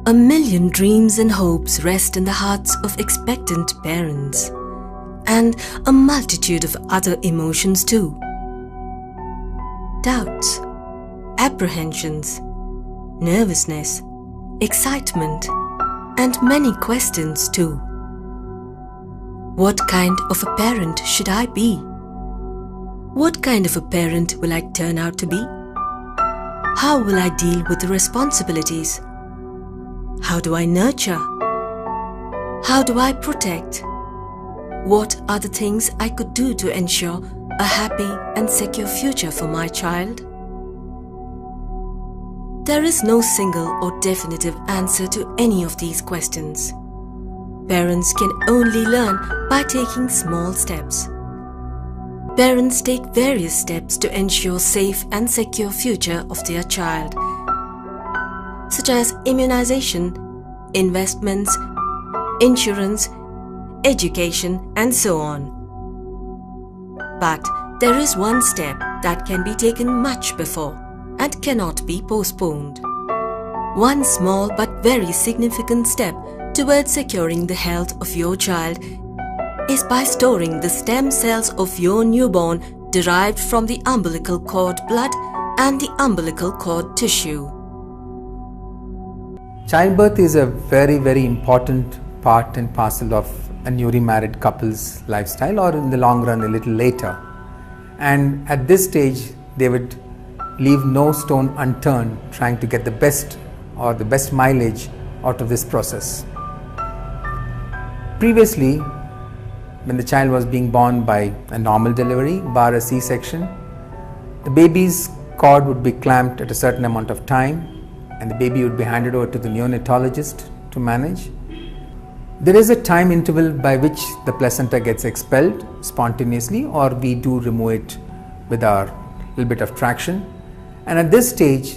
A million dreams and hopes rest in the hearts of expectant parents, and a multitude of other emotions too. Doubts, apprehensions, nervousness, excitement, and many questions too. What kind of a parent should I be? What kind of a parent will I turn out to be? How will I deal with the responsibilities? How do I nurture? How do I protect? What are the things I could do to ensure a happy and secure future for my child? There is no single or definitive answer to any of these questions. Parents can only learn by taking small steps. Parents take various steps to ensure safe and secure future of their child, such as immunization, investments, insurance, education, and so on. But there is one step that can be taken much before and cannot be postponed. One small but very significant step towards securing the health of your child is by storing the stem cells of your newborn derived from the umbilical cord blood and the umbilical cord tissue. Childbirth is a very important part and parcel of a newly married couple's lifestyle, or in the long run a little later. And at this stage they would leave no stone unturned trying to get the best mileage out of this process. Previously, when the child was being born by a normal delivery bar a C-section, the baby's cord would be clamped at a certain amount of time and the baby would be handed over to the neonatologist to manage. There is a time interval by which the placenta gets expelled spontaneously, or we do remove it with our little bit of traction. And at this stage,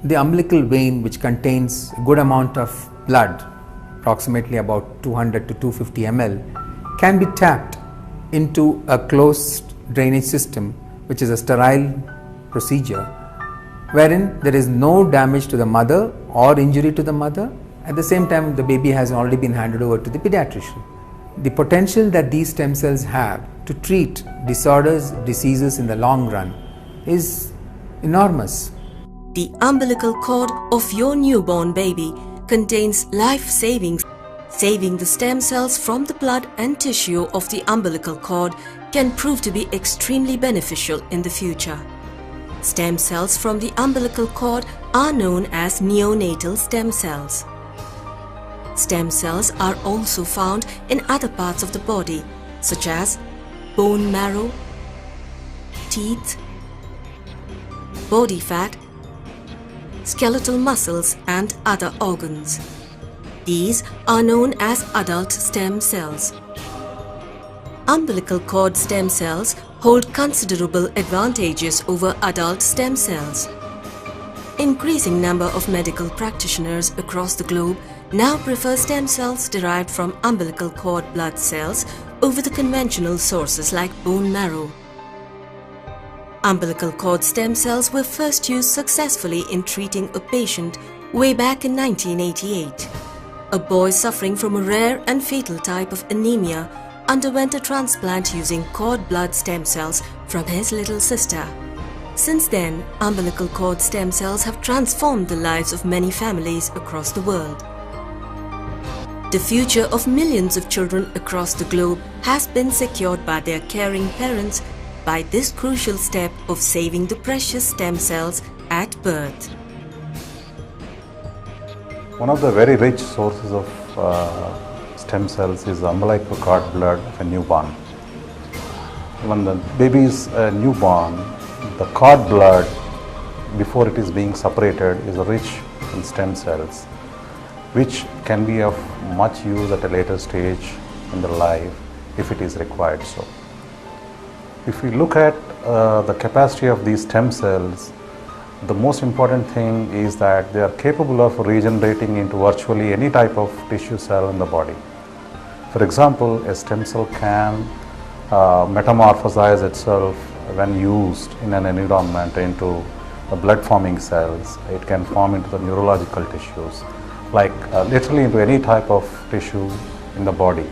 the umbilical vein, which contains a good amount of blood, approximately about 200 to 250 ml, can be tapped into a closed drainage system, which is a sterile procedure, wherein there is no damage to the mother or injury to the mother. At the same time, the baby has already been handed over to the pediatrician. The potential that these stem cells have to treat disorders, diseases in the long run is enormous. The umbilical cord of your newborn baby contains life saving the stem cells from the blood and tissue of the umbilical cord can prove to be extremely beneficial in the future. Stem cells from the umbilical cord are known as neonatal stem cells. Stem cells are also found in other parts of the body, such as bone marrow, teeth, body fat, skeletal muscles, and other organs. These are known as adult stem cells. Umbilical cord stem cells hold considerable advantages over adult stem cells. Increasing number of medical practitioners across the globe now prefer stem cells derived from umbilical cord blood cells over the conventional sources like bone marrow. Umbilical cord stem cells were first used successfully in treating a patient way back in 1988. A boy suffering from a rare and fatal type of anemia underwent a transplant using cord blood stem cells from his little sister. Since then, umbilical cord stem cells have transformed the lives of many families across the world. The future of millions of children across the globe has been secured by their caring parents by this crucial step of saving the precious stem cells at birth. One of the very rich sources of stem cells is the umbilical cord blood of a newborn. When the baby is newborn, the cord blood, before it is being separated, is rich in stem cells, which can be of much use at a later stage in the life if it is required so. If we look at the capacity of these stem cells, the most important thing is that they are capable of regenerating into virtually any type of tissue cell in the body. For example, a stem cell can metamorphosize itself when used in an environment into the blood forming cells. It can form into the neurological tissues. like literally into any type of tissue in the body.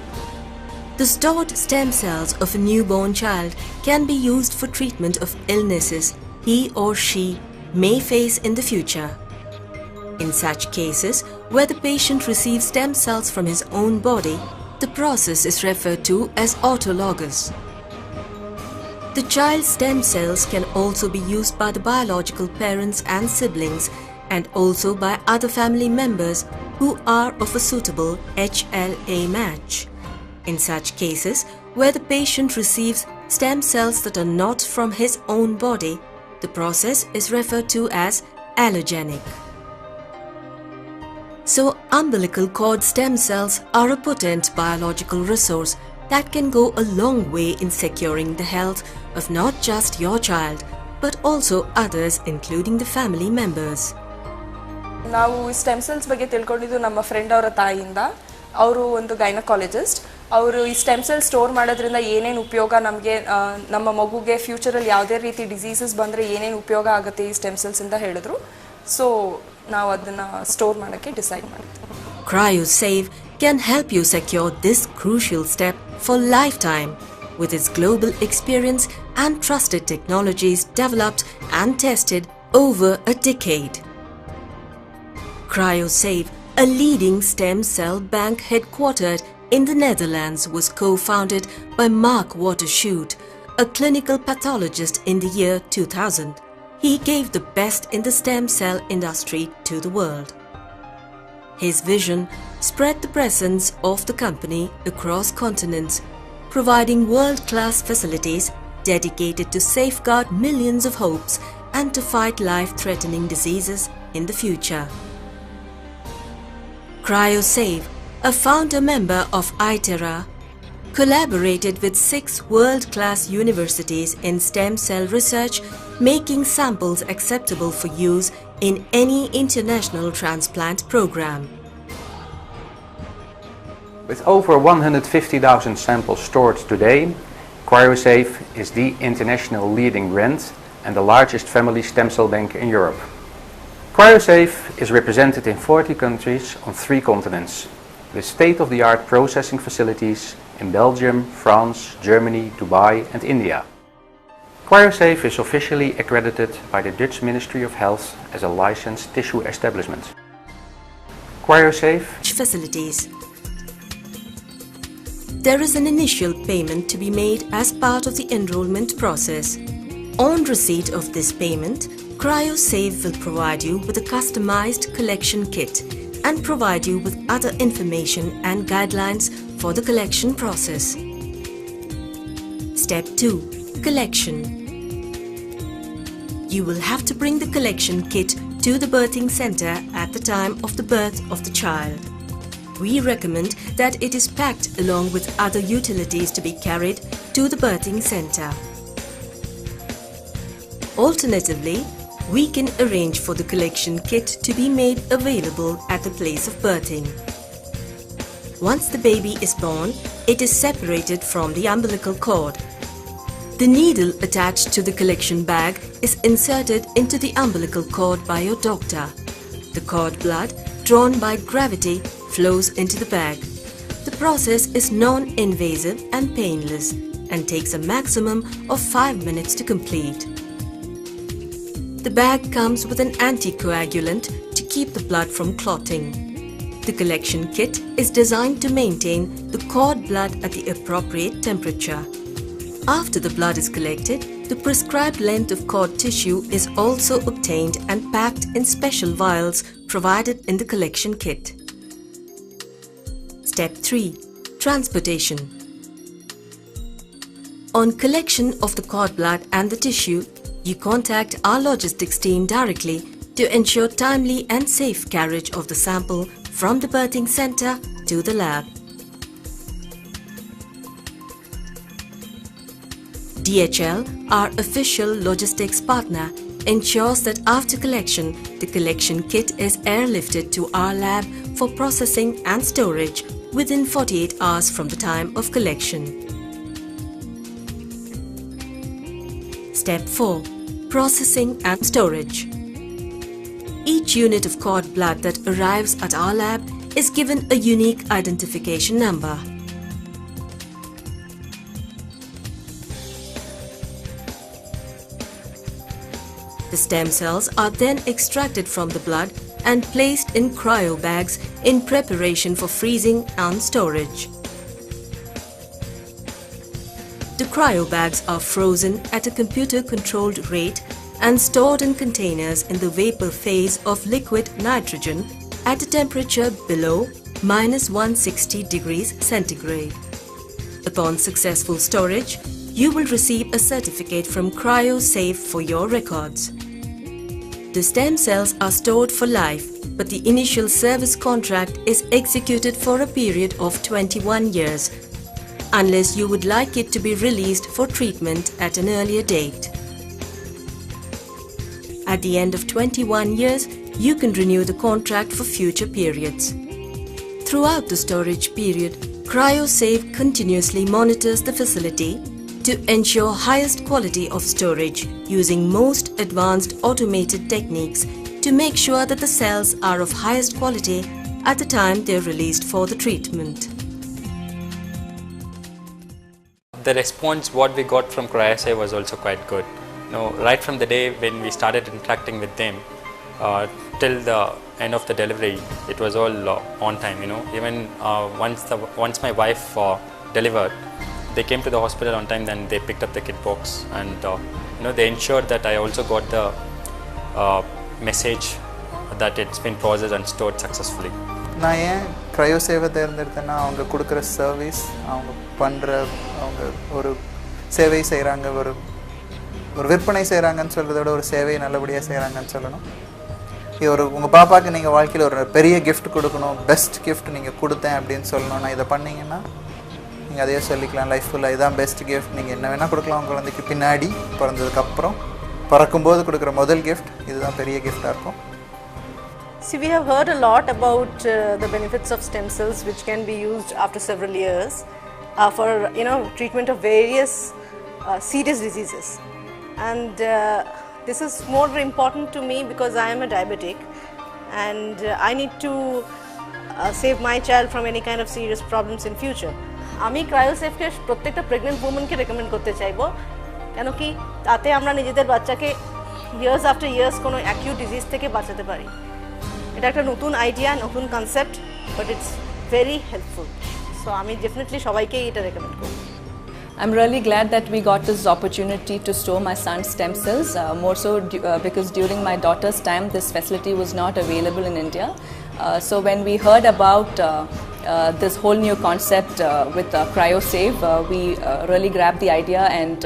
The stored stem cells of a newborn child can be used for treatment of illnesses he or she may face in the future. In such cases, where the patient receives stem cells from his own body, the process is referred to as autologous. The child's stem cells can also be used by the biological parents and siblings, and also by other family members who are of a suitable HLA match. In such cases, where the patient receives stem cells that are not from his own body, the process is referred to as allogenic. So, umbilical cord stem cells are a potent biological resource that can go a long way in securing the health of not just your child, but also others, including the family members. ನಾವು stem cells ಬಗ್ಗೆ ತಿಳ್ಕೊಂಡಿದ್ದು ನಮ್ಮ friend ಅವರ ತಾಯಿಯಿಂದ. ಅವರು ಒಂದು gynaecologist. ಅವರು ಈ stem cell store ಮಾಡೋದ್ರಿಂದ ಏನೇನು ಉಪಯೋಗ ನಮಗೆ ನಮ್ಮ ಮಗುಗೆ ಫ್ಯೂಚರಲ್ಲಿ ಯಾವುದೇ ರೀತಿ ಡಿಸೀಸಸ್ ಬಂದರೆ ಏನೇನು ಉಪಯೋಗ ಆಗುತ್ತೆ ಈ ಸ್ಟೆಮ್ ಸೆಲ್ಸ್ ಅಂತ ಹೇಳಿದ್ರು. ಸೊ ನಾವು ಅದನ್ನು ಸ್ಟೋರ್ ಮಾಡೋಕ್ಕೆ ಡಿಸೈಡ್ ಮಾಡಿದ್ವಿ. Cryo Save can help you secure this crucial step for lifetime with its global experience and trusted technologies developed and tested over a decade. Cryo Save, a leading stem cell bank headquartered in the Netherlands, was co-founded by Mark Watershoot, a clinical pathologist in the year 2000. He gave the best in the stem cell industry to the world. His vision spread the presence of the company across continents, providing world-class facilities dedicated to safeguard millions of hopes and to fight life-threatening diseases in the future. Cryo Save, a founder member of ITERA, collaborated with 6 world-class universities in stem cell research, making samples acceptable for use in any international transplant program. With over 150,000 samples stored today, Cryo Save is the international leading brand and the largest family stem cell bank in Europe. Cryo Save is represented in 40 countries on 3 continents, with state-of-the-art processing facilities in Belgium, France, Germany, Dubai and India. Cryo Save is officially accredited by the Dutch Ministry of Health as a licensed tissue establishment. Cryo Save facilities. There is an initial payment to be made as part of the enrollment process. On receipt of this payment, Cryo Save will provide you with a customized collection kit and provide you with other information and guidelines for the collection process. Step 2. Collection. You will have to bring the collection kit to the birthing center at the time of the birth of the child. We recommend that it is packed along with other utilities to be carried to the birthing center. Alternatively, we can arrange for the collection kit to be made available at the place of birthing. Once the baby is born, it is separated from the umbilical cord. The needle attached to the collection bag is inserted into the umbilical cord by your doctor. The cord blood, drawn by gravity, flows into the bag. The process is non-invasive and painless and takes a maximum of 5 minutes to complete. The bag comes with an anticoagulant to keep the blood from clotting. The collection kit is designed to maintain the cord blood at the appropriate temperature. After the blood is collected, the prescribed length of cord tissue is also obtained and packed in special vials provided in the collection kit. Step 3. Transportation. On collection of the cord blood and the tissue, you contact our logistics team directly to ensure timely and safe carriage of the sample from the birthing center to the lab. DHL, our official logistics partner, ensures that after collection, the collection kit is airlifted to our lab for processing and storage within 48 hours from the time of collection. Step 4. Processing and storage. Each unit of cord blood that arrives at our lab is given a unique identification number. The stem cells are then extracted from the blood and placed in cryo bags in preparation for freezing and storage. The cryo bags are frozen at a computer-controlled rate and stored in containers in the vapor phase of liquid nitrogen at a temperature below -160 degrees centigrade. Upon successful storage, you will receive a certificate from Cryo Save for your records. The stem cells are stored for life, but the initial service contract is executed for a period of 21 years, unless you would like it to be released for treatment at an earlier date. At the end of 21 years, you can renew the contract for future periods. Throughout the storage period, Cryo Save continuously monitors the facility to ensure highest quality of storage using most advanced automated techniques to make sure that the cells are of highest quality at the time they are released for the treatment. The response what we got from Cryo Save was also quite good. Right from the day when we started interacting with them till the end of the delivery, it was all on time. Even once my wife delivered, they came to the hospital on time. Then they picked up the kit box, and they ensured that I also got the message that it's been processed and stored successfully. நான் ஏன் cryo சேவை தேர்ந்தெடுத்தேன்னா அவங்க கொடுக்குற service, அவங்க பண்ணுற அவங்க ஒரு சேவை செய்கிறாங்க, ஒரு விற்பனை செய்கிறாங்கன்னு சொல்கிறத விட ஒரு சேவையை நல்லபடியாக செய்கிறாங்கன்னு சொல்லணும். இது உங்கள் பாப்பாவுக்கு நீங்கள் வாழ்க்கையில் ஒரு பெரிய கிஃப்ட் கொடுக்கணும், பெஸ்ட் கிஃப்ட் நீங்கள் கொடுத்தேன் அப்படின்னு சொல்லணும்னா இதை பண்ணிங்கன்னா நீங்கள் அதையே சொல்லிக்கலாம். லைஃப் ஃபுல்லாக இதுதான் பெஸ்ட் கிஃப்ட். நீங்கள் என்ன வேணால் கொடுக்கலாம். உங்கள் குழந்தைக்கு பின்னாடி பிறந்ததுக்கப்புறம் பறக்கும்போது கொடுக்குற முதல் கிஃப்ட் இதுதான் பெரிய கிஃப்டாக இருக்கும். See, we have heard a lot about the benefits of stem cells, which can be used after several years for treatment of various serious diseases. And this is more important to me because I am a diabetic, and I need to save my child from any kind of serious problems in future. আমি ক্রায়োসেভকে প্রত্যেকটা pregnant উমেনকে recommend করতে চাইবো, কেন কি তাতে আমরা নিজেদের বাচ্চাকে ইয়ার্স আফটার ইয়ার্স কোনো অ্যাকিউট ডিজিজ থেকে বাঁচাতে পারি। এটা একটা নতুন আইডিয়া, নতুন concept, but it's very helpful. So আমি ডেফিনেটলি সবাইকেই এটা রেকমেন্ড করব। I'm really glad that we got this opportunity to store my son's stem cells, more so because during my daughter's time this facility was not available in India. So when we heard about this whole new concept with Cryo Save, we really grabbed the idea and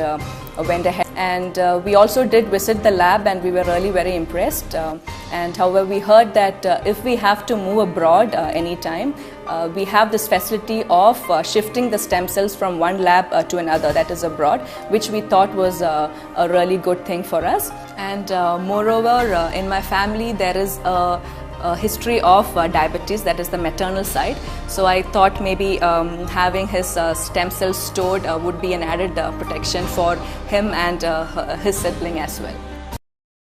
went ahead. And we also did visit the lab, and we were really very impressed. And however, we heard that if we have to move abroad anytime, we have this facility of shifting the stem cells from one lab to another, that is abroad, which we thought was a really good thing for us. And moreover, in my family there is a history of diabetes, that is the maternal side. So I thought maybe having his stem cells stored would be an added protection for him and his sibling as well.